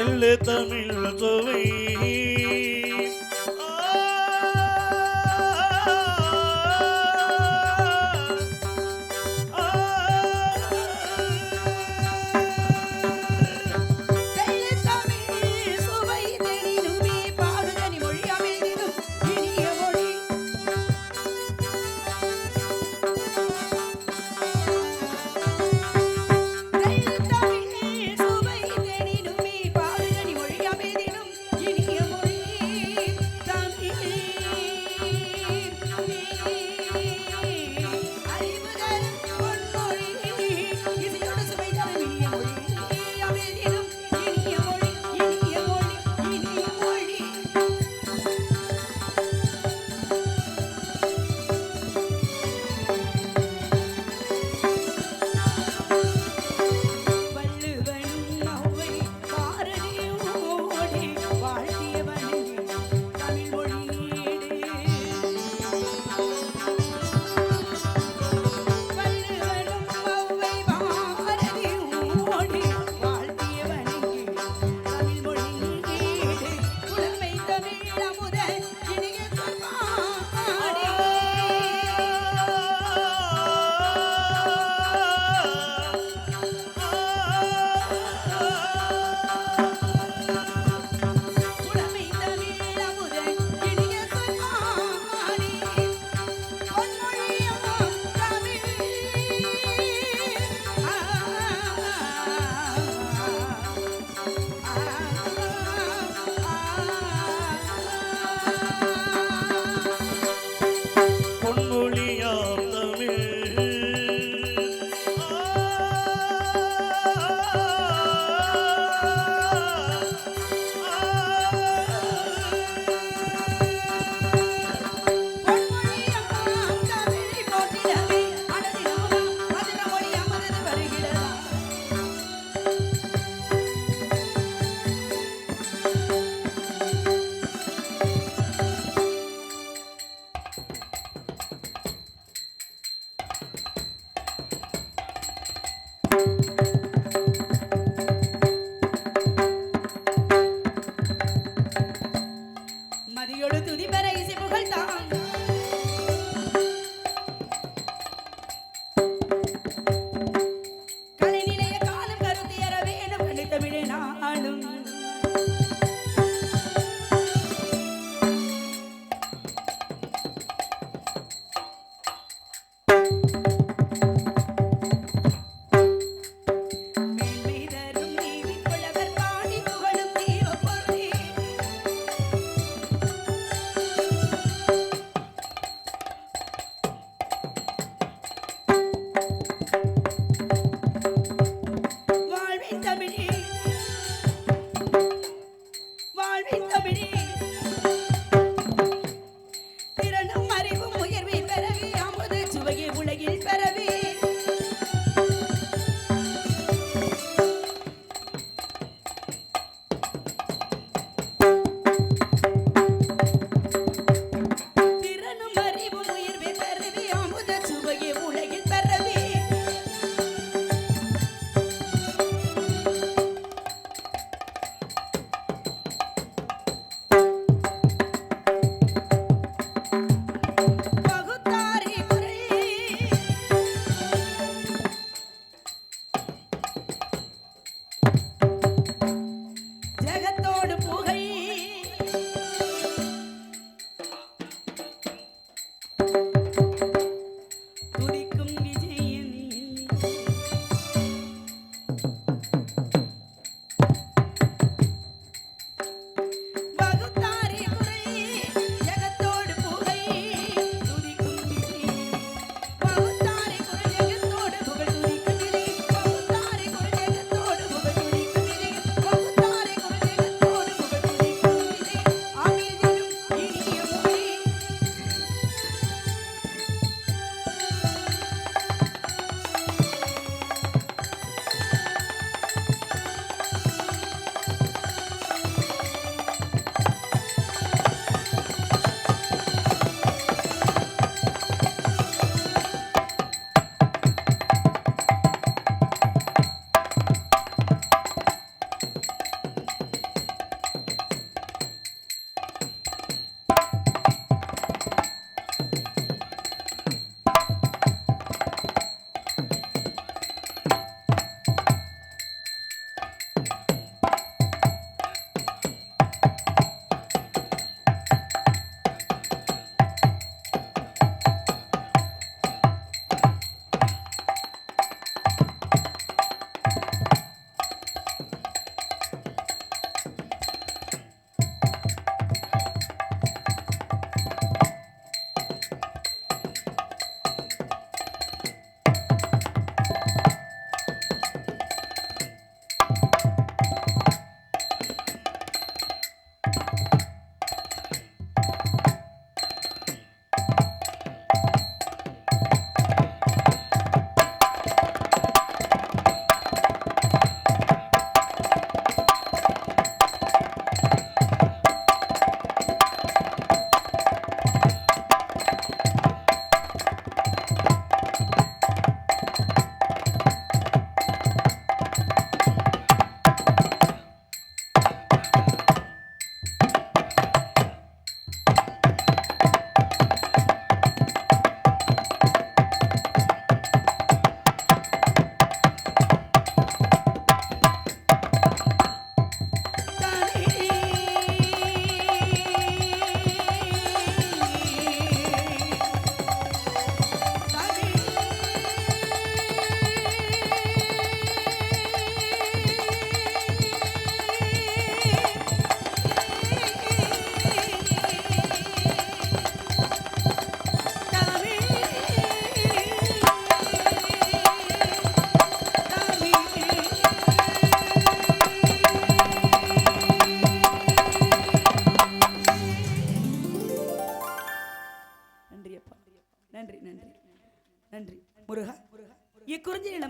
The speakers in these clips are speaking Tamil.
தெள்ளு தமிழ் சுவை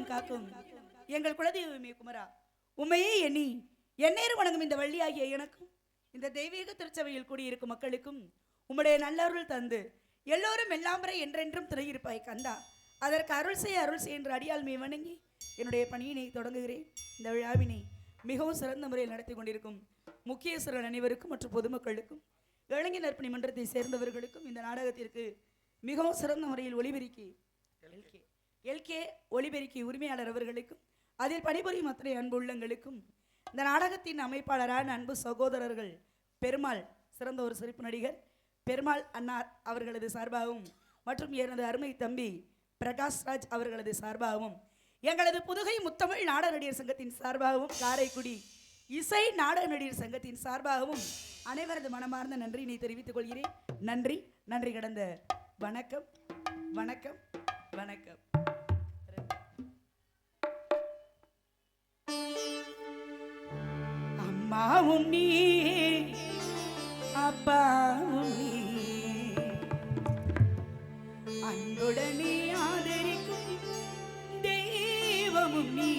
எல்லாம் காக்கும் எங்கள் குலதெய்வமே குமரா, உண்மையே எண்ணி எந்நேரம் வணங்கும் இந்த வள்ளியாகிய எனக்கும் இந்த தெய்வீக திருச்சபையில் கூடியிருக்கும் மக்களுக்கும் உம்முடைய நல்லருள் தந்து எல்லோரும் எல்லாம் வரை என்றென்றும் துணையிருப்பாய் கந்தா. அதற்கு அருள் செய்ய என்று அடியால் மே வணங்கி என்னுடைய பணியினை தொடங்குகிறேன். இந்த விழாவினை மிகவும் சிறந்த முறையில் நடத்தி கொண்டிருக்கும் முக்கியஸ்தர்கள் அனைவருக்கும் மற்றும் பொதுமக்களுக்கும் இளைஞர் நற்பணி மன்றத்தை சேர்ந்தவர்களுக்கும் இந்த நாடகத்திற்கு மிகவும் சிறந்த முறையில் ஒளிபெருக்கி எல்கே ஒளிபெருக்கி உரிமையாளர் அவர்களுக்கும் அதில் பணிபுரியும் அத்தனை அன்பு உள்ளங்களுக்கும் இந்த நாடகத்தின் அமைப்பாளரான அன்பு சகோதரர்கள் பெருமாள் சிறந்த ஒரு சிறப்பு நடிகர் பெருமாள் அன்னார் அவர்களது சார்பாகவும் மற்றும் எனது அருமை தம்பி பிரகாஷ்ராஜ் அவர்களது சார்பாகவும் எங்களது புதுகை முத்தமிழ் நாடக நடிகர் சங்கத்தின் சார்பாகவும் காரைக்குடி இசை நாடக நடிகர் சங்கத்தின் சார்பாகவும் அனைவரது மனமார்ந்த நன்றியினை தெரிவித்துக் கொள்கிறேன். நன்றி நன்றி கடந்த வணக்கம் வணக்கம் வணக்கம். அம்மாவும் நீ அப்பாவும் நீ அன்புடனே ஆதரிக்கும் தெய்வமும் நீ.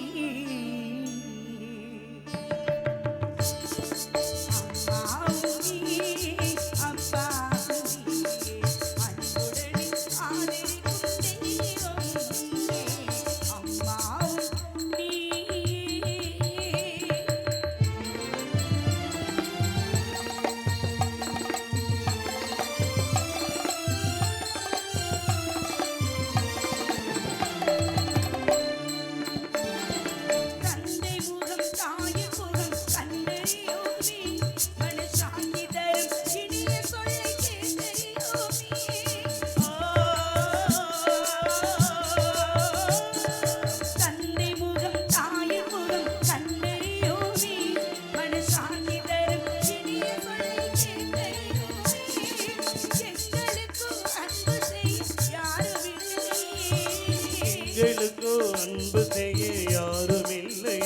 எங்களுக்கோ அன்பு செய்ய யாரும் இல்லை.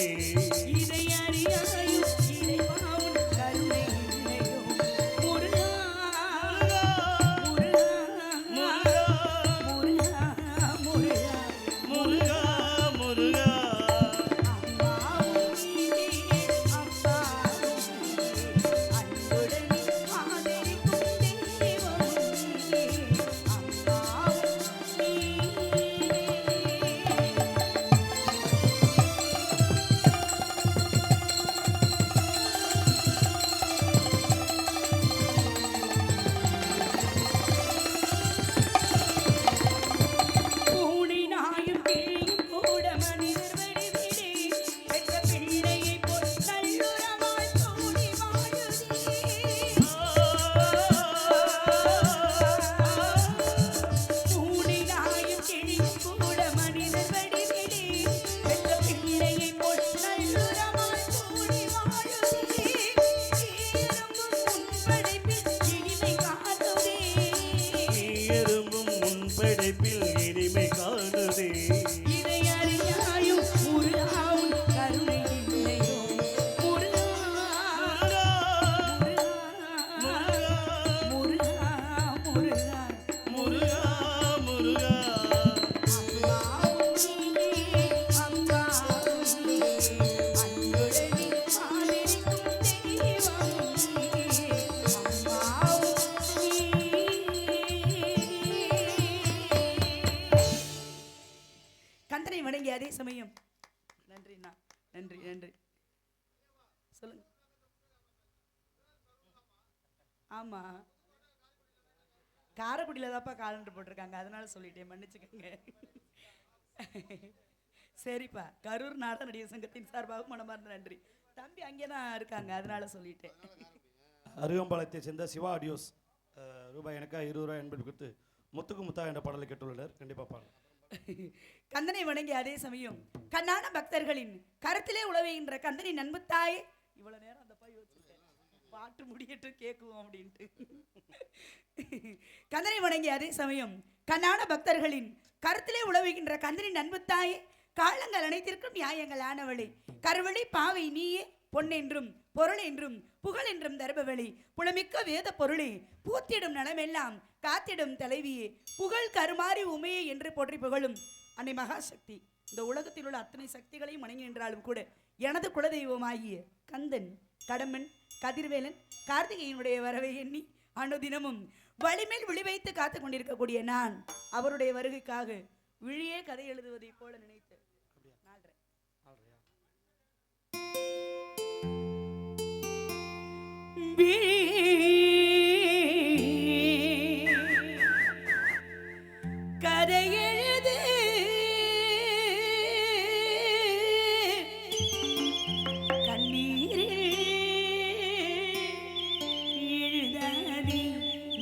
இதை அறியாயும் இறைவாவுன் கருணை இல்லையோ முருகா முருகா முருகா முருகா முருகா முருகா அம்மாவும் நீ அப்பாவும் அன்புடன் ஆதரிக்கும் தெய்வமும் நீ. அம்மாவும் நீ. அதே சமயம் நன்றிண்ணா நன்றி நன்றி சொல்லுங்க. ஆமா காரைக்குடியில தான்ப்பா காலண்டர் போட்டிருக்காங்க, அதனால சொல்லிட்டேன், மன்னிச்சுக்கோங்க. சரிப்பா, கரூர் நாடக நடிகர் சங்கத்தின் சார்பாக மனமார்ந்த நன்றி. தம்பி அங்கேதான் இருக்காங்க, அதனால சொல்லிட்டேன். அருகம்பாளையத்தை சேர்ந்த சிவா ஆடியோஸ் ரூபாய் எனக்கா 20 ரூபாய் என்பது கொடுத்து முத்துக்கு முத்தா என்ற பாடலை கேட்டுள்ளனர். கண்டிப்பா பாடல். கந்தனை வணங்கி அதே சமயம் கண்ணான பக்தர்களின் கருத்திலே உழவுகின்ற கந்தனின் அன்பு தாயே. இவ்வளவு நேரம் அந்த பாய் வச்சுட்டேன், பாட்டு முடியட்டு கேட்குவோம் அப்படின்ட்டு. கந்தனை வணங்கி அதே சமயம் கண்ணான பக்தர்களின் கருத்திலே உழவுகின்ற கந்தனின் அன்பு தாயே. காலங்கள் அனைத்திற்கும் நியாயங்கள் ஆனவளே, கருவழி பாவை நீயே, பொன்னென்றும் பொருள் என்றும் புகழ் என்றும் தருபவளி, புலமிக்க வேத பொருளே, பூத்திடும் நலமெல்லாம் காத்திடும் தலைவியே, புகழ் கருமாறி உமையே என்று போற்றி புகழும் அன்னை மகாசக்தி இந்த உலகத்தில் உள்ள அத்தனை சக்திகளையும் வணங்கி நின்றாலும் கூட எனது குலதெய்வமாகிய கந்தன், கடம்பன், கதிர்வேலன், கார்த்திகையினுடைய வரவை எண்ணி அனுதினமும் வழிமேல் விழி வைத்து காத்து கொண்டிருக்கக்கூடிய நான் அவருடைய வருகைக்காக விழியே கதை எழுதுவதை போல நினைத்து கதை எழுது கண்ணீரில் எழுதாதே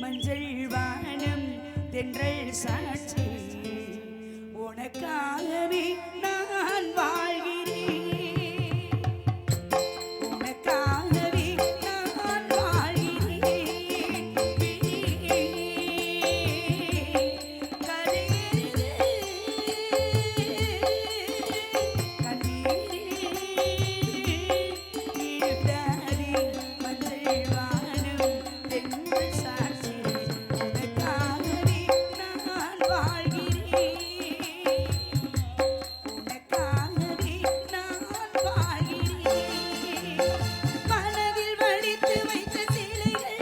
மஞ்சள் வானம் தென்றல் சாட்சி உனக்காகவே நான் வாழ்கிறேன் உனக்காகவே நான் வாழ்கிறேன் கதை எழுது கண்ணீரில் எழுதாதே மஞ்சள் வானம் தென்றல் சாட்சி உனக்காகவே நான் வாழ்கிறேன் உனக்காகவே நான் வாழ்கிறேன் மனதில் வடித்து வைத்த சிலைகள்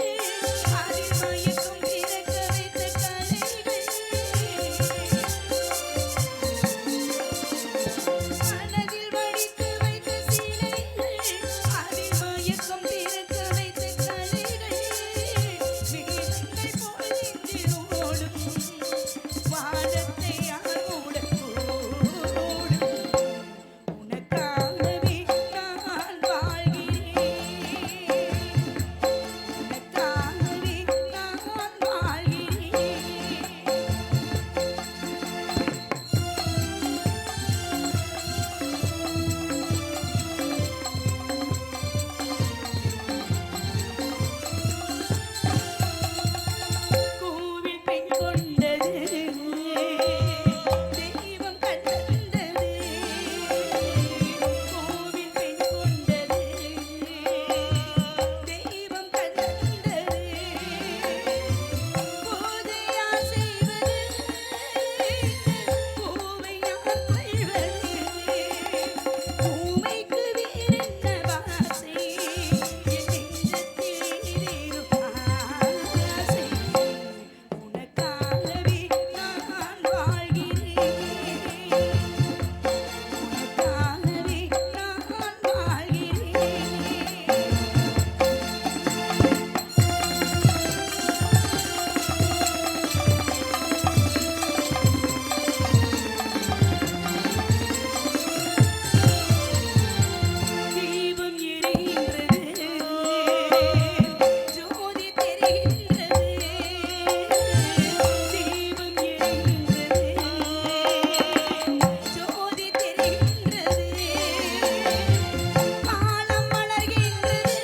அதில் மயக்கும் திறக்க வைத்த கலைகள் மனதில் வடித்து வைத்த சிலைகள் அதில் மயக்கம் திறக்க வைத்த கலைகள் மேகங்கள் போல் நெஞ்சில் ஓடும் வானத்தை யார் மூடக்கூடும் உனக்காகவே நான் வாழ்கிறேன் உனக்காகவே நான் வாழ்கிறேன் கோவில் பெண் கொண்டது தெய்வம் கண்டது கோவில் பெண் கொண்டது தெய்வம் கண்டது பூஜையா செய்வது பூவை யார் கொள்வது பூமைக்கு வேறென்ன வாசை என் நெஞ்சத்தில் நீரும் ஆசை உனக்காகவே நான் வாழ்கிறேன் உனக்காகவே நான் வாழ்கிறேன் தீபம் எரிகின்றது ஜோதி தெரிகின்றது தீபம் எரிகின்றது ஜோதி தெரிகின்றது காலம் மலர்கின்றது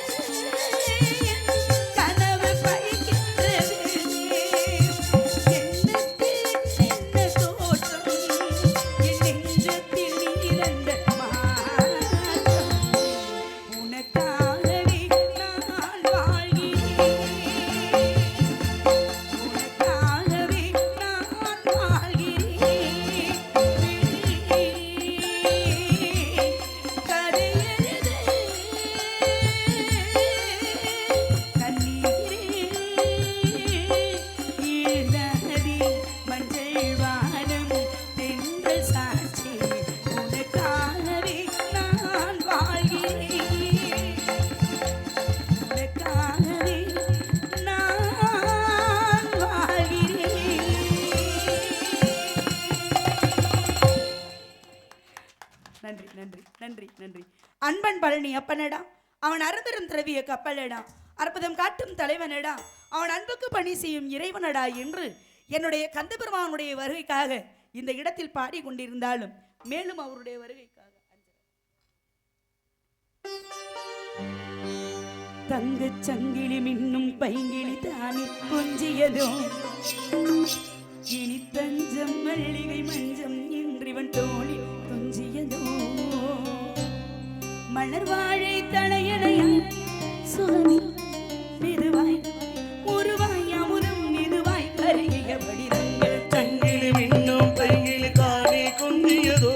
கனவு பழிக்கின்றது எண்ணத்தில் என்ன தோற்றம் என் நெஞ்சத்தில் நீரந்த மாற்றம் உனக்காகவே நான் வாழ்கிறேன் உனக்காகவே நான் வாழ்கிறேன் கதை எழுது கண்ணீரில் எழுதாதே மஞ்சள் வானம் தென்றல் சாட்சி உனக்காகவே நான் வாழ்கிறேன் உனக்காகவே நான் வாழ்கிறேன் நன்றி நன்றி நன்றி நன்றி அன்பன் பழனி அப்பனடா அவன் அருந்தரும் திரவிய கப்பலடா அற்புதம் காட்டும் தலைவனடா அவன் அன்புக்கு பணி செய்யும் இறைவனடா என்று என்னுடைய கந்தபெருமானுடைய வருகைக்காக இந்த இடத்தில் பாடிக்கொண்டிருந்தாலும் மேலும் அவருடைய வருகைக்காக தங்கச் சங்கிலி மின்னும் பைங்கிலி தானே கொஞ்சியதோ இனி தஞ்சம் மல்லிகை மஞ்சம் என்றிவன் தோழி கொஞ்சியதோ மலர் வாழை தலையணையாய் சுகமி மெதுவாய் உருவாய் அமுதம் மெதுவாய் கருகியபடி சங்கிலி மின்னும் பைங்கிலி தானே குந்தியதோ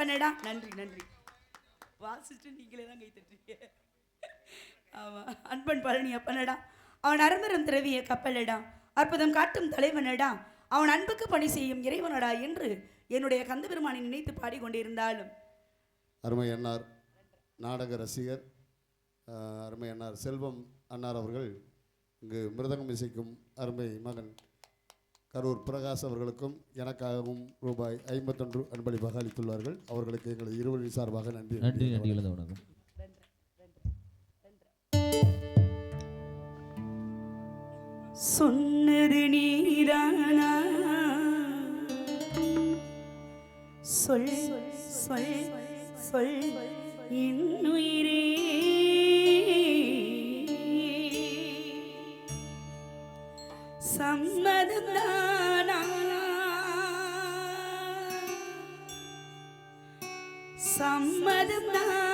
அப்பனடா. நன்றி நன்றி. வாசிச்சுட்டு நீங்களே தான் கை தட்டுறீங்க. ஆமா, அன்பன் பழனி அப்பனடா. அவன் அரும்பெரும் திரவிய கப்பலடா, அற்புதம் காட்டும் தலைவனடா, அவன் அன்புக்கு பணி செய்யும் இறைவனடா என்று என்னுடைய கந்தபெருமானை நினைத்து பாடிக்கொண்டிருந்தாலும் அருமை அன்னார் நாடக ரசிகர் அருமை அன்னார் செல்வம் அன்னார் அவர்கள் இங்கு மிருதங்கம் இசைக்கும் அருமை மகன் கரூர் பிரகாஷ் அவர்களுக்கும் எனக்காகவும் ரூபாய் 51 அன்பளிப்பாக அளித்துள்ளார்கள். அவர்களுக்கு எங்களது இருவழி சார்பாக நன்றி. நன்றி நன்றி. வணக்கம். சொன்னது நீதானா, சொல் சொல் சொல் இன்னுயிரே, சம்மதம்தானா சம்மதம்தானா